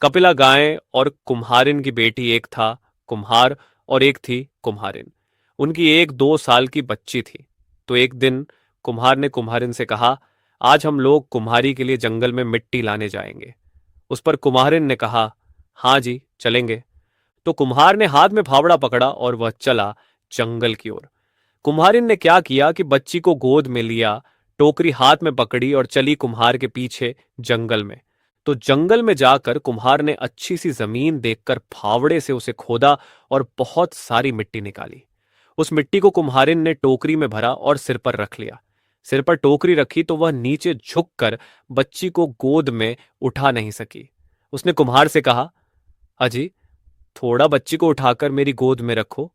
कपिला गाय और कुम्हारिन की बेटी, एक था कुम्हार और एक थी कुम्हारिन। उनकी एक 2 साल की बच्ची थी। तो एक दिन कुम्हार ने कुम्हारिन से कहा, आज हम लोग कुम्हारी के लिए जंगल में मिट्टी लाने जाएंगे। उस पर कुम्हारिन ने कहा, हाँ जी चलेंगे। तो कुम्हार ने हाथ में फावड़ा पकड़ा और वह चला जंगल की ओर। कुम्हारिन ने क्या किया कि बच्ची को गोद में लिया, टोकरी हाथ में पकड़ी और चली कुम्हार के पीछे जंगल में। तो जंगल में जाकर कुम्हार ने अच्छी सी जमीन देखकर फावड़े से उसे खोदा और बहुत सारी मिट्टी निकाली। उस मिट्टी को कुम्हारिन ने टोकरी में भरा और सिर पर रख लिया। सिर पर टोकरी रखी तो वह नीचे झुककर बच्ची को गोद में उठा नहीं सकी। उसने कुम्हार से कहा, अजी थोड़ा बच्ची को उठाकर मेरी गोद में रखो।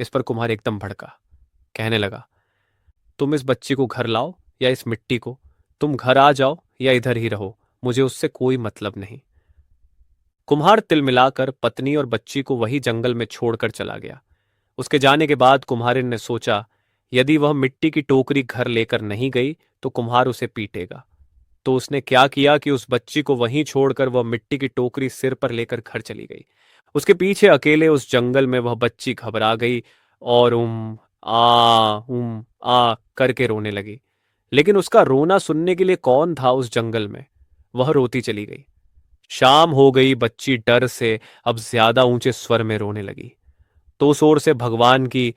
इस पर कुम्हार एकदम भड़का, कहने लगा, तुम इस बच्ची को घर लाओ या इस मिट्टी को, तुम घर आ जाओ या इधर ही रहो, मुझे उससे कोई मतलब नहीं। कुम्हार तिल मिलाकर पत्नी और बच्ची को वही जंगल में छोड़कर चला गया। उसके जाने के बाद कुम्हारिन ने सोचा, यदि वह मिट्टी की टोकरी घर लेकर नहीं गई तो कुम्हार उसे पीटेगा। तो उसने क्या किया कि उस बच्ची को वहीं छोड़कर वह मिट्टी की टोकरी सिर पर लेकर घर चली गई। उसके पीछे अकेले उस जंगल में वह बच्ची घबरा गई और आ करके रोने लगी। लेकिन उसका रोना सुनने के लिए कौन था उस जंगल में। वह रोती चली गई। शाम हो गई, बच्ची डर से अब ज्यादा ऊंचे स्वर में रोने लगी। तो उस ओर से भगवान की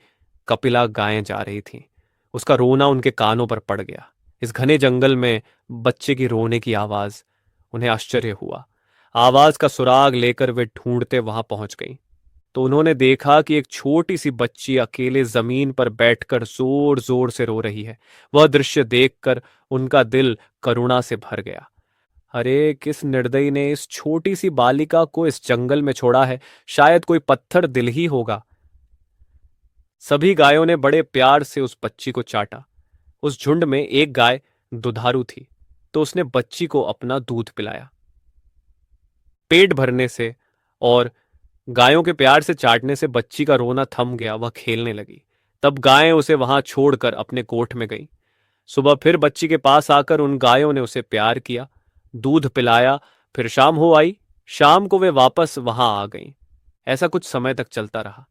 कपिला गायें जा रही थीं। उसका रोना उनके कानों पर पड़ गया। इस घने जंगल में बच्चे की रोने की आवाज, उन्हें आश्चर्य हुआ। आवाज का सुराग लेकर वे ढूंढते वहां पहुंच गईं। तो उन्होंने देखा कि एक छोटी सी बच्ची अकेले जमीन पर बैठकर जोर जोर से रो रही है। वह दृश्य देखकर उनका दिल करुणा से भर गया। अरे किस निर्दयी ने इस छोटी सी बालिका को इस जंगल में छोड़ा है, शायद कोई पत्थर दिल ही होगा। सभी गायों ने बड़े प्यार से उस बच्ची को चाटा। उस झुंड में एक गाय दुधारू थी, तो उसने बच्ची को अपना दूध पिलाया। पेट भरने से और गायों के प्यार से चाटने से बच्ची का रोना थम गया। वह खेलने लगी। तब गायें उसे वहां छोड़कर अपने कोठ में गईं। सुबह फिर बच्ची के पास आकर उन गायों ने उसे प्यार किया, दूध पिलाया। फिर शाम हो आई। शाम को वे वापस वहां आ गईं। ऐसा कुछ समय तक चलता रहा।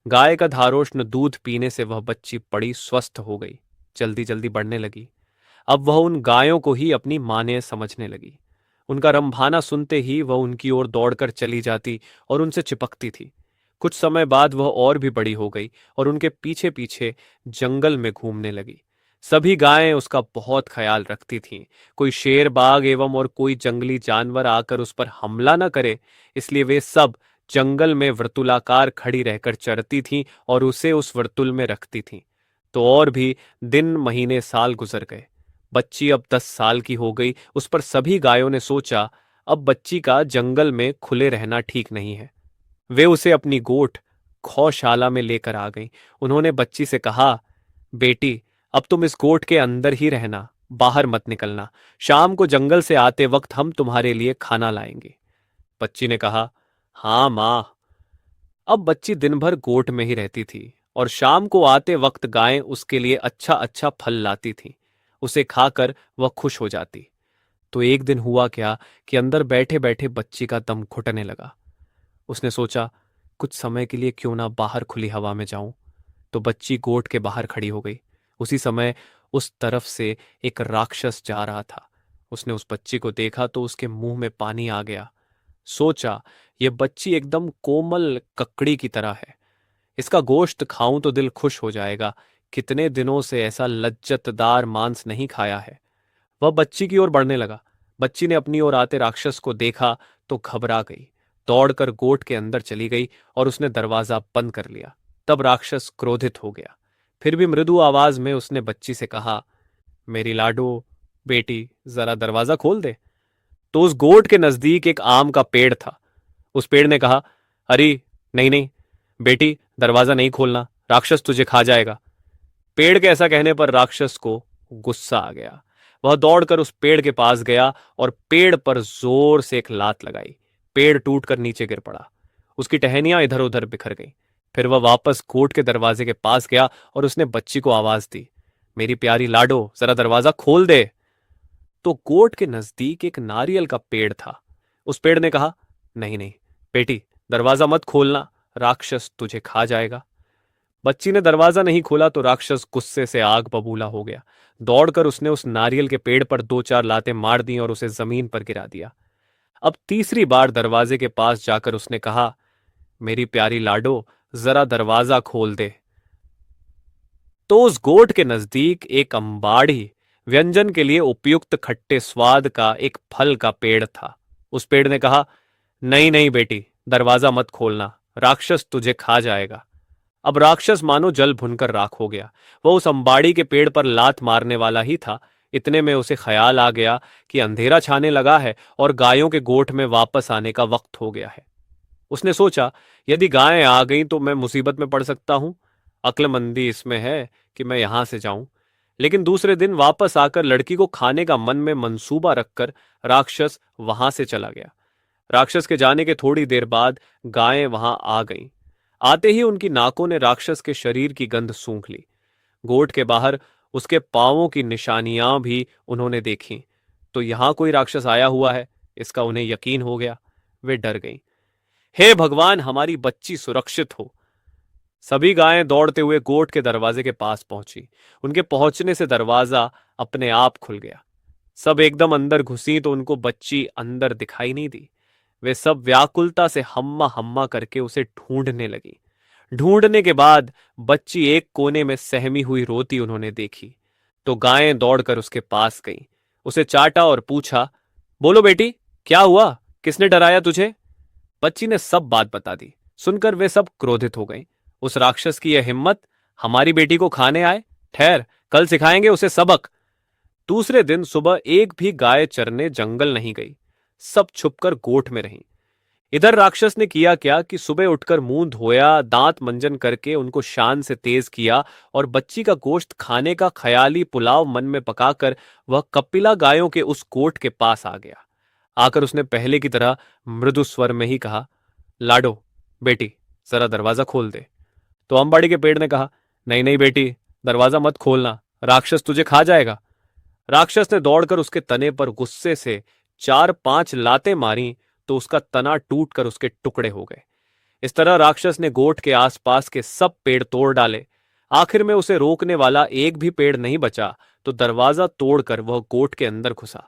गाय का धारोष्ण दूध पीने से वह बच्ची बड़ी स्वस्थ हो गई, जल्दी जल्दी बढ़ने लगी। अब वह उन गायों को ही अपनी माने समझने लगी। उनका रंभाना सुनते ही वह उनकी ओर दौड़कर चली जाती और उनसे चिपकती थी। कुछ समय बाद वह और भी बड़ी हो गई और उनके पीछे पीछे जंगल में घूमने लगी। सभी गायें उसका बहुत ख्याल रखती थीं। कोई शेर, बाघ एवं और कोई जंगली जानवर आकर उस पर हमला न करे, इसलिए वे सब जंगल में वर्तुलाकार खड़ी रहकर चरती थीं और उसे उस वर्तुल में रखती थीं। तो और भी दिन, महीने, साल गुजर गए। बच्ची अब 10 साल की हो गई। उस पर सभी गायों ने सोचा, अब बच्ची का जंगल में खुले रहना ठीक नहीं है। वे उसे अपनी गोठ गौशाला में लेकर आ गईं। उन्होंने बच्ची से कहा, बेटी अब तुम इस गोठ के अंदर ही रहना, बाहर मत निकलना। शाम को जंगल से आते वक्त हम तुम्हारे लिए खाना लाएंगे। बच्ची ने कहा, हाँ माँ। अब बच्ची दिन भर गोठ में ही रहती थी और शाम को आते वक्त गायें उसके लिए अच्छा अच्छा फल लाती थीं। उसे खाकर वह खुश हो जाती। तो एक दिन हुआ क्या कि अंदर बैठे बैठे बच्ची का दम घुटने लगा। उसने सोचा, कुछ समय के लिए क्यों ना बाहर खुली हवा में जाऊं। तो बच्ची गोठ के बाहर खड़ी हो गई। उसी समय उस तरफ से एक राक्षस जा रहा था। उसने उस बच्ची को देखा तो उसके मुंह में पानी आ गया। सोचा, यह बच्ची एकदम कोमल ककड़ी की तरह है, इसका गोश्त खाऊं तो दिल खुश हो जाएगा। कितने दिनों से ऐसा लज्जतदार मांस नहीं खाया है। वह बच्ची की ओर बढ़ने लगा। बच्ची ने अपनी ओर आते राक्षस को देखा तो घबरा गई, दौड़कर गोठ के अंदर चली गई और उसने दरवाजा बंद कर लिया। तब राक्षस क्रोधित हो गया। फिर भी मृदु आवाज में उसने बच्ची से कहा, मेरी लाडो बेटी, जरा दरवाजा खोल दे। तो उस गोठ के नजदीक एक आम का पेड़ था। उस पेड़ ने कहा, अरे नहीं नहीं बेटी, दरवाजा नहीं खोलना, राक्षस तुझे खा जाएगा। पेड़ के ऐसा कहने पर राक्षस को गुस्सा आ गया। वह दौड़कर उस पेड़ के पास गया और पेड़ पर जोर से एक लात लगाई। पेड़ टूटकर नीचे गिर पड़ा। उसकी टहनियां इधर उधर बिखर गईं। फिर वह वापस कोट के दरवाजे के पास गया और उसने बच्ची को आवाज दी, मेरी प्यारी लाडो, जरा दरवाजा खोल दे। तो कोट के नजदीक एक नारियल का पेड़ था। उस पेड़ ने कहा, नहीं नहीं बेटी, दरवाजा मत खोलना, राक्षस तुझे खा जाएगा। बच्ची ने दरवाजा नहीं खोला तो राक्षस गुस्से से आग बबूला हो गया। दौड़कर उसने उस नारियल के पेड़ पर दो चार लातें मार दी और उसे जमीन पर गिरा दिया। अब तीसरी बार दरवाजे के पास जाकर उसने कहा, मेरी प्यारी लाडो, जरा दरवाजा खोल दे। तो उस गोट के नजदीक एक अंबाड़ी, व्यंजन के लिए उपयुक्त खट्टे स्वाद का एक फल का पेड़ था। उस पेड़ ने कहा, नहीं नहीं बेटी, दरवाजा मत खोलना, राक्षस तुझे खा जाएगा। अब राक्षस मानो जल भुनकर राख हो गया। वह उस अंबाड़ी के पेड़ पर लात मारने वाला ही था। इतने में उसे ख्याल आ गया कि अंधेरा छाने लगा है और गायों के गोठ में वापस आने का वक्त हो गया है। उसने सोचा, यदि गायें आ गईं तो मैं मुसीबत में पड़ सकता हूं। अक्लमंदी इसमें है कि मैं यहां से जाऊं। लेकिन दूसरे दिन वापस आकर लड़की को खाने का मन में मंसूबा रखकर राक्षस वहां से चला गया। राक्षस के जाने के थोड़ी देर बाद गायें वहां आ गईं। आते ही उनकी नाकों ने राक्षस के शरीर की गंध सूंघ ली। गोठ के बाहर उसके पांवों की निशानियां भी उन्होंने देखी। तो यहां कोई राक्षस आया हुआ है, इसका उन्हें यकीन हो गया। वे डर गईं। हे भगवान, हमारी बच्ची सुरक्षित हो। सभी गायें दौड़ते हुए गोठ के दरवाजे के पास पहुंची। उनके पहुंचने से दरवाजा अपने आप खुल गया। सब एकदम अंदर घुसी तो उनको बच्ची अंदर दिखाई नहीं दी। वे सब व्याकुलता से हम्मा हम्मा करके उसे ढूंढने लगी। ढूंढने के बाद बच्ची एक कोने में सहमी हुई रोती उन्होंने देखी। तो गायें दौड़कर उसके पास गईं, उसे चाटा और पूछा, बोलो बेटी, क्या हुआ, किसने डराया तुझे? बच्ची ने सब बात बता दी। सुनकर वे सब क्रोधित हो गए। उस राक्षस की यह हिम्मत, हमारी बेटी को खाने आए। ठहर, कल सिखाएंगे उसे सबक। दूसरे दिन सुबह एक भी गाय चरने जंगल नहीं गई। सब छुपकर गोठ में रहीं। इधर राक्षस ने किया क्या कि सुबह उठकर मुंह धोया, दांत मंजन करके उनको शान से तेज किया और बच्ची का गोश्त खाने का ख्याली पुलाव मन में पकाकर वह कपिला गायों के उस गोठ के पास आ गया। आकर उसने पहले की तरह मृदु स्वर में ही कहा, लाडो बेटी, जरा दरवाजा खोल दे। तो अंबाड़ी के पेड़ ने कहा, नहीं नहीं बेटी, दरवाजा मत खोलना, राक्षस तुझे खा जाएगा। राक्षस ने दौड़कर उसके तने पर गुस्से से 4-5 लातें मारी तो उसका तना टूटकर उसके टुकड़े हो गए। इस तरह राक्षस ने गोठ के आसपास के सब पेड़ तोड़ डाले। आखिर में उसे रोकने वाला एक भी पेड़ नहीं बचा तो दरवाजा तोड़कर वह गोठ के अंदर घुसा।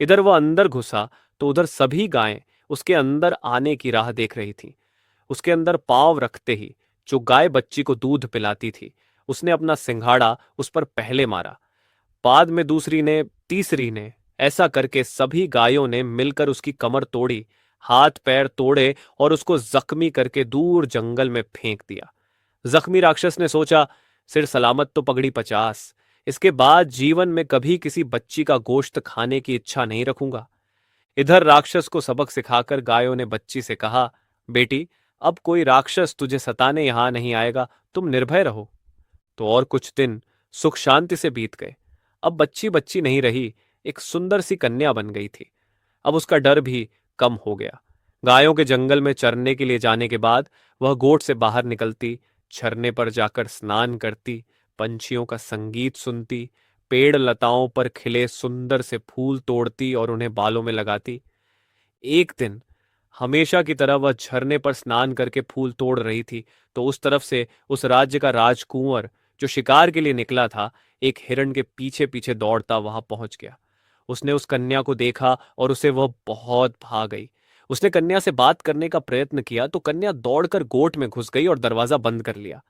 इधर वह अंदर घुसा तो उधर सभी गायें उसके अंदर आने की राह देख रही थीं। उसके अंदर पांव रखते ही जो गाय बच्ची को दूध पिलाती थी, उसने अपना सिंघाड़ा उस पर पहले मारा। बाद में दूसरी ने, तीसरी ने, ऐसा करके सभी गायों ने मिलकर उसकी कमर तोड़ी, हाथ पैर तोड़े और उसको जख्मी करके दूर जंगल में फेंक दिया। जख्मी राक्षस ने सोचा, सिर सलामत तो पगड़ी 50। इसके बाद जीवन में कभी किसी बच्ची का गोश्त खाने की इच्छा नहीं रखूंगा। इधर राक्षस को सबक सिखाकर गायों ने बच्ची से कहा, बेटी, अब कोई राक्षस तुझे सताने यहां नहीं आएगा, तुम निर्भय रहो। तो और कुछ दिन सुख शांति से बीत गए। अब बच्ची बच्ची नहीं रही, एक सुंदर सी कन्या बन गई थी। अब उसका डर भी कम हो गया। गायों के जंगल में चरने के लिए जाने के बाद वह गोठ से बाहर निकलती, झरने पर जाकर स्नान करती, पंछियों का संगीत सुनती, पेड़ लताओं पर खिले सुंदर से फूल तोड़ती और उन्हें बालों में लगाती। एक दिन हमेशा की तरह वह झरने पर स्नान करके फूल तोड़ रही थी तो उस तरफ से उस राज्य का राजकुंवर जो शिकार के लिए निकला था, एक हिरण के पीछे पीछे दौड़ता वहां पहुंच गया। उसने उस कन्या को देखा और उसे वह बहुत भा गई। उसने कन्या से बात करने का प्रयत्न किया तो कन्या दौड़कर गोठ में घुस गई और दरवाजा बंद कर लिया।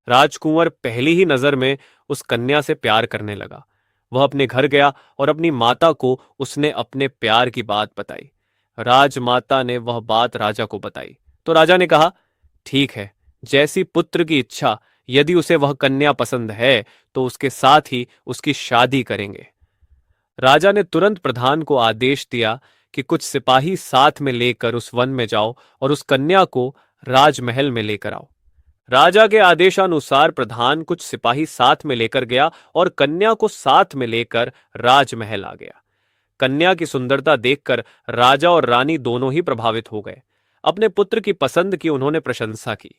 राजकुंवर पहली ही नजर में उस कन्या से प्यार करने लगा। वह अपने घर गया और अपनी माता को उसने अपने प्यार की बात बताई। राजमाता ने वह बात राजा को बताई तो राजा ने कहा, ठीक है, जैसी पुत्र की इच्छा, यदि उसे वह कन्या पसंद है तो उसके साथ ही उसकी शादी करेंगे। राजा ने तुरंत प्रधान को आदेश दिया कि कुछ सिपाही साथ में लेकर उस वन में जाओ और उस कन्या को राजमहल में लेकर आओ। राजा के आदेशानुसार प्रधान कुछ सिपाही साथ में लेकर गया और कन्या को साथ में लेकर राजमहल आ गया। कन्या की सुंदरता देखकर राजा और रानी दोनों ही प्रभावित हो गए। अपने पुत्र की पसंद की उन्होंने प्रशंसा की।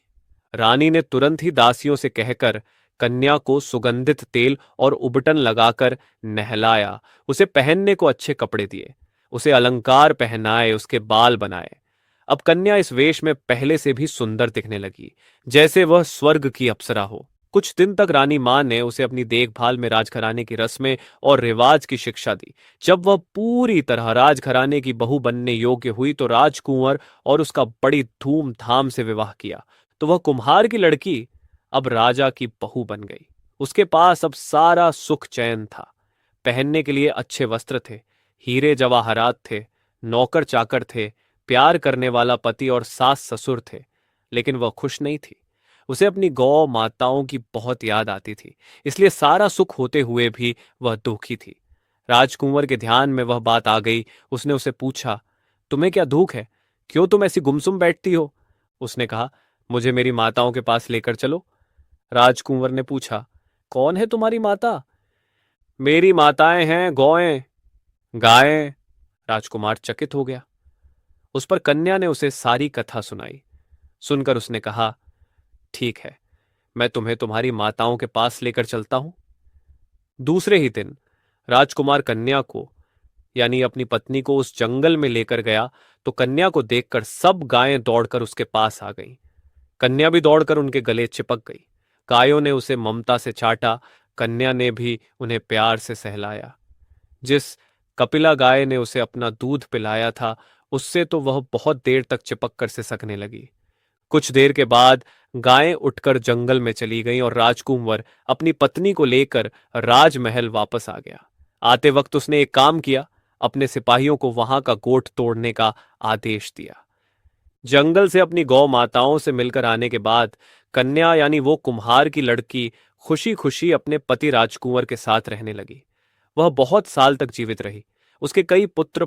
रानी ने तुरंत ही दासियों से कहकर कन्या को सुगंधित तेल और उबटन लगाकर नहलाया, उसे पहनने को अच्छे कपड़े दिए। उसे अलंकार पहनाए, उसके बाल बनाए। अब कन्या इस वेश में पहले से भी सुंदर दिखने लगी, जैसे वह स्वर्ग की अप्सरा हो। कुछ दिन तक रानी मां ने उसे अपनी देखभाल में राजघराने की रस्में और रिवाज की शिक्षा दी। जब वह पूरी तरह राजघराने की बहू बनने योग्य हुई तो राजकुंवर और उसका बड़ी धूमधाम से विवाह किया। तो वह कुम्हार की लड़की अब राजा की बहू बन गई। उसके पास अब सारा सुख चैन था। पहनने के लिए अच्छे वस्त्र थे, हीरे जवाहरात थे, नौकर चाकर थे, प्यार करने वाला पति और सास ससुर थे। लेकिन वह खुश नहीं थी। उसे अपनी गौ माताओं की बहुत याद आती थी, इसलिए सारा सुख होते हुए भी वह दुखी थी। राजकुंवर के ध्यान में वह बात आ गई। उसने उसे पूछा, तुम्हें क्या दुख है? क्यों तुम ऐसी गुमसुम बैठती हो? उसने कहा, मुझे मेरी माताओं के पास लेकर चलो। राजकुंवर ने पूछा, कौन है तुम्हारी माता? मेरी माताएं हैं गौएं। गायें? राजकुमार चकित हो गया। उस पर कन्या ने उसे सारी कथा सुनाई। सुनकर उसने कहा, ठीक है, मैं तुम्हें तुम्हारी माताओं के पास लेकर चलता हूं। दूसरे ही दिन राजकुमार कन्या को यानी अपनी पत्नी को उस जंगल में लेकर गया तो कन्या को देखकर सब गायें दौड़कर उसके पास आ गईं। कन्या भी दौड़कर उनके गले चिपक गई। गायों ने उसे ममता से चाटा, कन्या ने भी उन्हें प्यार से सहलाया। जिस कपिला गाय ने उसे अपना दूध पिलाया था, उससे तो वह बहुत देर तक चिपक कर सिसकने लगी। कुछ देर के बाद गायें उठकर जंगल में चली गईं और राजकुंवर अपनी पत्नी को लेकर राजमहल वापस आ गया। आते वक्त उसने एक काम किया, अपने सिपाहियों को वहां का गोठ तोड़ने का आदेश दिया। जंगल से अपनी गौ माताओं से मिलकर आने के बाद कन्या यानी वो कुम्हार की लड़की खुशी खुशी अपने पति राजकुंवर के साथ रहने लगी। वह बहुत साल तक जीवित रही। उसके कई पुत्र